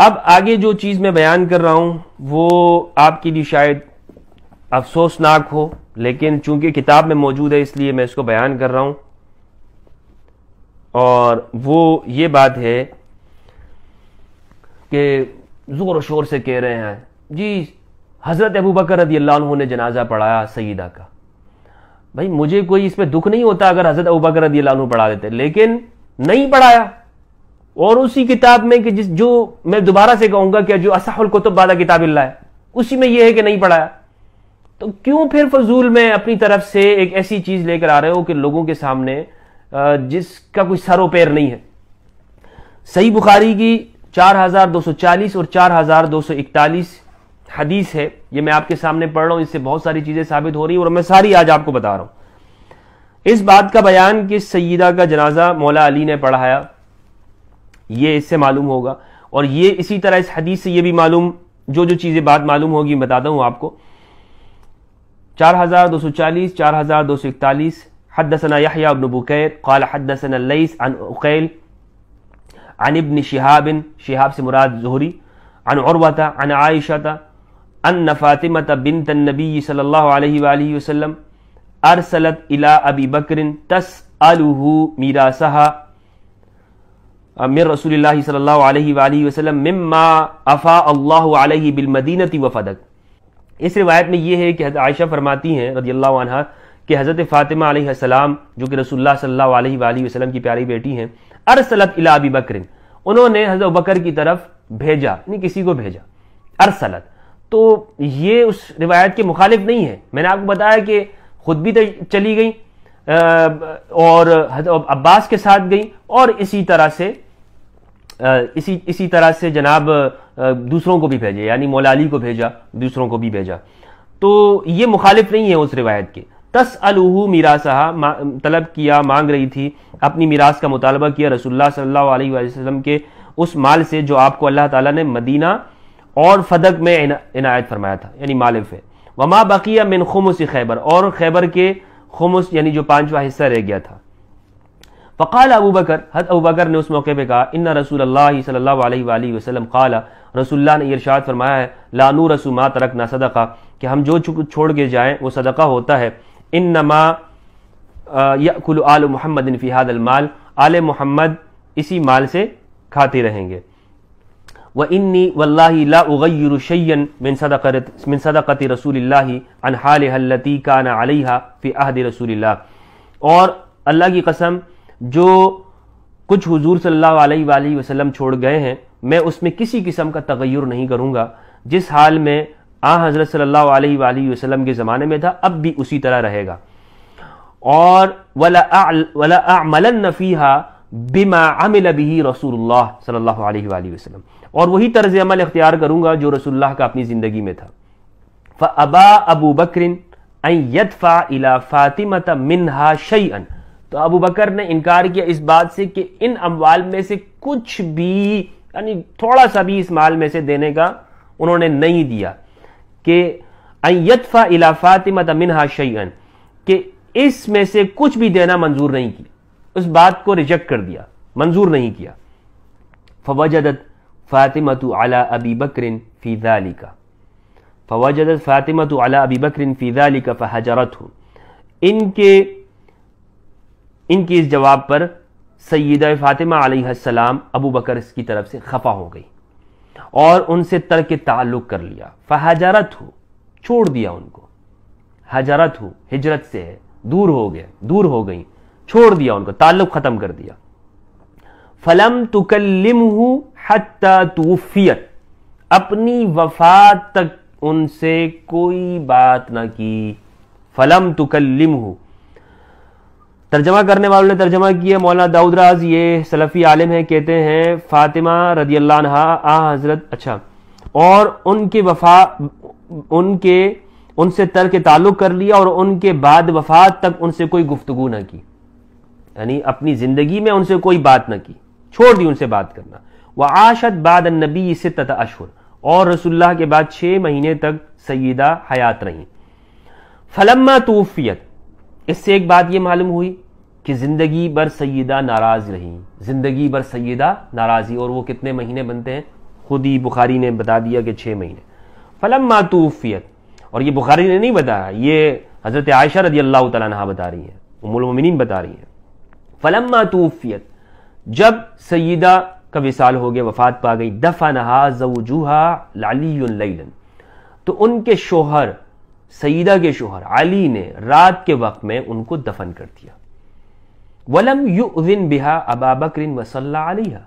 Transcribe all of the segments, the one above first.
اب آگے جو چیز میں بیان کر رہا ہوں وہ آپ کے لیے شاید افسوسناک ہو، لیکن چونکہ کتاب میں موجود ہے اس لیے میں اس کو بیان کر رہا ہوں، اور وہ یہ بات ہے کہ زور و شور سے کہہ رہے ہیں جی حضرت ابوبکر رضی اللہ عنہ نے جنازہ پڑھایا سیدہ کا۔ بھائی مجھے کوئی اس پہ دکھ نہیں ہوتا اگر حضرت ابوبکر رضی اللہ عنہ پڑھا دیتے، لیکن نہیں پڑھایا، اور اسی کتاب میں کہ جو میں دوبارہ سے کہوں گا کہ جو اصح الکتب بعد کتاب اللہ ہے اسی میں یہ ہے کہ نہیں پڑھایا، تو کیوں پھر فضول میں اپنی طرف سے ایک ایسی چیز لے کر آ رہے ہو کہ لوگوں کے سامنے جس کا کوئی سر و پیر نہیں ہے۔ صحیح بخاری کی 4240 اور 4241 حدیث ہے، یہ میں آپ کے سامنے پڑھ رہا ہوں، اس سے بہت ساری چیزیں ثابت ہو رہی ہیں اور میں ساری آج آپ کو بتا رہا ہوں۔ اس بات کا بیان کہ سیدہ کا جنازہ مولا علی نے پڑھایا، یہ اس سے معلوم ہوگا، اور یہ اسی طرح اس حدیث سے یہ بھی معلوم، جو چیزیں بات معلوم ہوگی میں بتاتا ہوں آپ کو۔ 4240 4241 حدثنا يحيى بن بكير قال حدثنا الليث عن عقيل عن ابن شهاب سے مراد زہری، عن عروة عن عائشة ان فاطمة بنت النبي صلی اللہ علیہ وآلہ وسلم ارسلت الى ابی بکر تسأله میراثها من رسول اللہ صلی اللہ علیہ وآلہ وسلم مما افاء اللہ علیہ بالمدینہ وفدک۔ اس روایت میں یہ ہے کہ حضرت عائشہ فرماتی ہیں رضی اللہ عنہا کہ حضرت فاطمہ علیہ السلام جو کہ رسول اللہ صلی اللہ علیہ وآلہ وسلم کی پیاری بیٹی ہیں، ارسلت الی ابی بکر، انہوں نے حضرت ابوبکر کی طرف بھیجا، یعنی کسی کو بھیجا، ارسلت، تو یہ اس روایت کے مخالف نہیں ہے۔ میں نے آپ کو بتایا کہ خود بھی چلی گئی اور حضرت عباس کے ساتھ گئی، اور اسی طرح سے جناب دوسروں کو بھی بھیجے، یعنی مولا علی کو بھیجا، دوسروں کو بھی بھیجا، تو یہ مخالف نہیں ہے اس روایت کے۔ تسألہ میراثہا، طلب کیا، مانگ رہی تھی، اپنی میراث کا مطالبہ کیا رسول اللہ صلی اللہ علیہ وسلم کے اس مال سے جو آپ کو اللہ تعالیٰ نے مدینہ اور فدق میں عنایت فرمایا تھا، یعنی مالف ہے۔ وما بقی من خمس خیبر، اور خیبر کے خمس یعنی جو 5واں حصہ رہ گیا تھا۔ فقال ابو بکر، حضرت ابو بکر نے اس موقع پہ کہا ان رسول اللہ صلی اللہ علیہ وآلہ وسلم قال، رسول اللہ نے ارشاد فرمایا ہے لا نورث ما ترکنا صدقہ، کہ ہم جو چھوڑ کے جائیں وہ صدقہ ہوتا ہے۔ انما یأکل آل محمد فی ھذا المال، آل محمد اسی مال سے کھاتے رہیں گے۔ وانی واللہ لا اغیر شیئا من صدقۃ رسول اللہ عن حالها التي كان عليها فی عہد رسول اللہ، اور اللہ کی قسم جو کچھ حضور صلی اللہ علیہ وآلہ وسلم چھوڑ گئے ہیں میں اس میں کسی قسم کا تغیر نہیں کروں گا، جس حال میں حضرت صلی اللہ علیہ وآلہ وسلم کے زمانے میں تھا اب بھی اسی طرح رہے گا۔ اور وَلَا أَعْمَلَنَّ فِيهَا بِمَا عَمِلَ بِهِ رسول اللہ صلی اللہ علیہ وآلہ وسلم، اور وہی طرز عمل اختیار کروں گا جو رسول اللہ کا اپنی زندگی میں تھا۔ فَأَبَا أَبُو بَكْرٍ أَن يَدْفَعَ إِلَى فَاطِمَةَ مِنْهَا شَيْئًا، تو ابو بکر نے انکار کیا اس بات سے کہ ان اموال میں سے کچھ بھی، یعنی تھوڑا سا بھی اس مال میں سے دینے کا انہوں نے نہیں دیا، کہ ان يدفع الى فاطمة منها شيئا، کہ اس میں سے کچھ بھی دینا منظور نہیں کیا، اس بات کو ریجیکٹ کر دیا، منظور نہیں کیا۔ فوجدت فاطمة على ابی بکر فی ذلك، فوجدت فاطمة على ابی بکر فی ذلك فحجرته، ان کے اس جواب پر سیدہ فاطمہ علیہ السلام ابو بکر اس کی طرف سے خفا ہو گئی اور ان سے ترک تعلق کر لیا۔ فحجرته، چھوڑ دیا ان کو، حجرته ہجرت سے ہے، دور ہو گئی، چھوڑ دیا ان کو، تعلق ختم کر دیا۔ فلم تکلمه حتی توفیت، اپنی وفات تک ان سے کوئی بات نہ کی۔ فلم تکلمه، ترجمہ کرنے والوں نے ترجمہ کیا مولانا داؤد راز، یہ سلفی عالم ہیں، کہتے ہیں فاطمہ رضی اللہ عنہا حضرت، اچھا، اور ان سے ترک تعلق کر لیا اور ان کے بعد وفات تک ان سے کوئی گفتگو نہ کی، یعنی اپنی زندگی میں ان سے کوئی بات نہ کی، چھوڑ دی ان سے بات کرنا۔ وعاشت بعد النبی 6 اشہر، اور رسول اللہ کے بعد 6 مہینے تک سیدہ حیات رہیں۔ فلما توفیت، اس سے ایک بات یہ معلوم ہوئی کہ زندگی بھر سیدہ ناراض رہیں، زندگی بھر سیدہ ناراضی، اور وہ کتنے مہینے بنتے ہیں؟ خود ہی بخاری نے بتا دیا کہ 6 مہینے. فلما توفیت، اور یہ بخاری نے نہیں بتایا، یہ حضرت عائشہ رضی اللہ تعالیٰ عنہا بتا رہی ہیں، ام المومنین بتا رہی ہیں. فلما توفیت، جب سیدہ کا وصال ہو گیا، وفات پا گئی، دفنہا زوجہا علی لیلا، تو ان کے شوہر، سیدہ کے شوہر علی نے رات کے وقت میں ان کو دفن کر دیا. وَلَمْ يُؤْذِنْ بِهَا أَبَا بَكْرٍ وَصَلَّى عَلَيْهَا،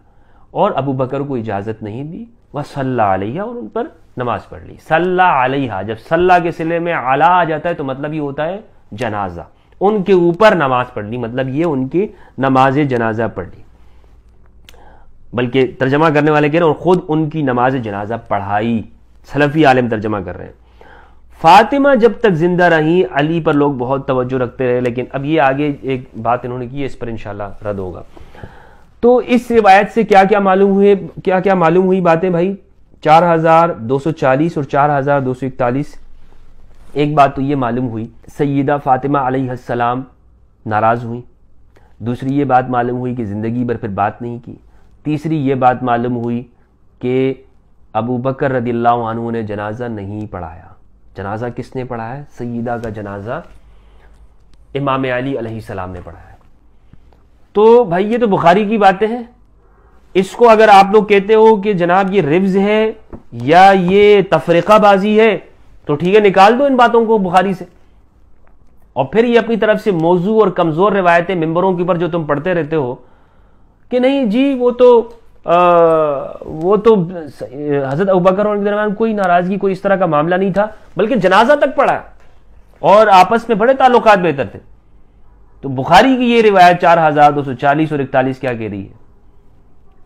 اور ابو بکر کو اجازت نہیں دی، وَصَلَّى عَلَيْهَا، اور ان پر نماز پڑھ لی. صلی علیہا، جب صلی کے صلے میں علی آ جاتا ہے تو مطلب یہ ہوتا ہے جنازہ، ان کے اوپر نماز پڑھ لی، مطلب یہ ان کی نماز جنازہ پڑھ لی. بلکہ ترجمہ کرنے والے کہہ رہے ہیں خود ان کی نماز جنازہ پڑھائی، سلفی عالم ترجمہ کر رہے ہیں. فاطمہ جب تک زندہ رہی علی پر لوگ بہت توجہ رکھتے رہے، لیکن اب یہ آگے ایک بات انہوں نے کی ہے، اس پر انشاءاللہ رد ہوگا. تو اس روایت سے کیا کیا معلوم ہوئی باتیں بھائی؟ 4240 اور 4241. ایک بات تو یہ معلوم ہوئی، سیدہ فاطمہ علیہ السلام ناراض ہوئی. دوسری یہ بات معلوم ہوئی کہ زندگی بھر پھر بات نہیں کی. تیسری یہ بات معلوم ہوئی کہ ابو بکر رضی اللہ عنہ نے جنازہ نہیں پڑھایا. جنازہ کس نے پڑھایا؟ سیدہ کا جنازہ امام علی علیہ السلام نے پڑھایا. تو بھائی یہ تو بخاری کی باتیں ہیں. اس کو اگر آپ لوگ کہتے ہو کہ جناب یہ ربز ہے یا یہ تفریقہ بازی ہے تو ٹھیک ہے، نکال دو ان باتوں کو بخاری سے. اور پھر یہ اپنی طرف سے موضوع اور کمزور روایتیں ممبروں کے اوپر جو تم پڑھتے رہتے ہو کہ نہیں جی وہ تو حضرت ابوبکر کے درمیان کوئی ناراضگی، کوئی اس طرح کا معاملہ نہیں تھا، بلکہ جنازہ تک پڑھا اور آپس میں بڑے تعلقات بہتر تھے. تو بخاری کی یہ روایت 4240 اور 41 کیا کہہ رہی ہے؟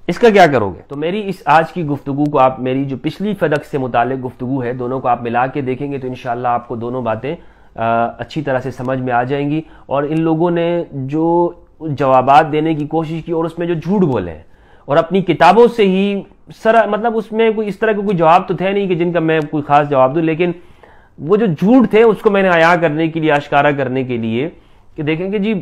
اس کا کیا کرو گے؟ تو میری اس آج کی گفتگو کو آپ، میری جو پچھلی فدق سے متعلق گفتگو ہے، دونوں کو آپ ملا کے دیکھیں گے تو انشاءاللہ آپ کو دونوں باتیں اچھی طرح سے سمجھ میں آ جائیں گی. اور ان لوگوں نے جو جوابات دینے کی کوشش کی اور اس میں جو جھوٹ بولے ہیں اور اپنی کتابوں سے ہی مطلب اس میں کوئی اس طرح کے کوئی جواب تو تھے نہیں کہ جن کا میں کوئی خاص جواب دوں، لیکن وہ جو جھوٹ تھے اس کو میں نے عیاں کرنے کے لیے، آشکارا کرنے کے لیے کہ دیکھیں کہ جی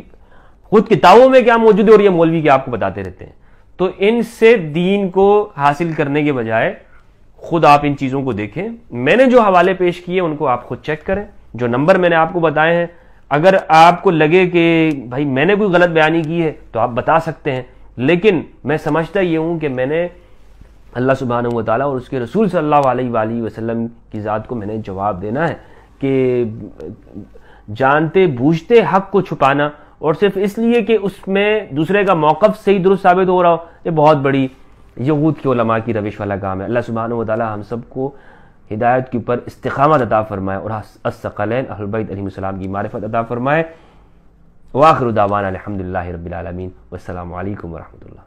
خود کتابوں میں کیا موجود ہے اور یہ مولوی کیا آپ کو بتاتے رہتے ہیں. تو ان سے دین کو حاصل کرنے کے بجائے خود آپ ان چیزوں کو دیکھیں. میں نے جو حوالے پیش کیے ان کو آپ خود چیک کریں. جو نمبر میں نے آپ کو بتائے ہیں، اگر آپ کو لگے کہ بھائی میں نے کوئی غلط بیانی کی ہے تو آپ بتا سکتے ہیں، لیکن میں سمجھتا یہ ہوں کہ میں نے اللہ سبحانہ و تعالیٰ اور اس کے رسول صلی اللہ علیہ وآلہ وسلم کی ذات کو میں نے جواب دینا ہے کہ جانتے بوجھتے حق کو چھپانا اور صرف اس لیے کہ اس میں دوسرے کا موقف صحیح درست ثابت ہو رہا ہو، یہ بہت بڑی یہود کے علماء کی روش والا کام ہے. اللہ سبحانہ و تعالیٰ ہم سب کو ہدایت کے اوپر استقامت عطا فرمائے اور الثقلین اہل بیت علیہم السلام کی معرفت عطا فرمائے. وآخر دعوانا الحمدللہ رب العالمین، والسلام علیکم ورحمۃ اللہ.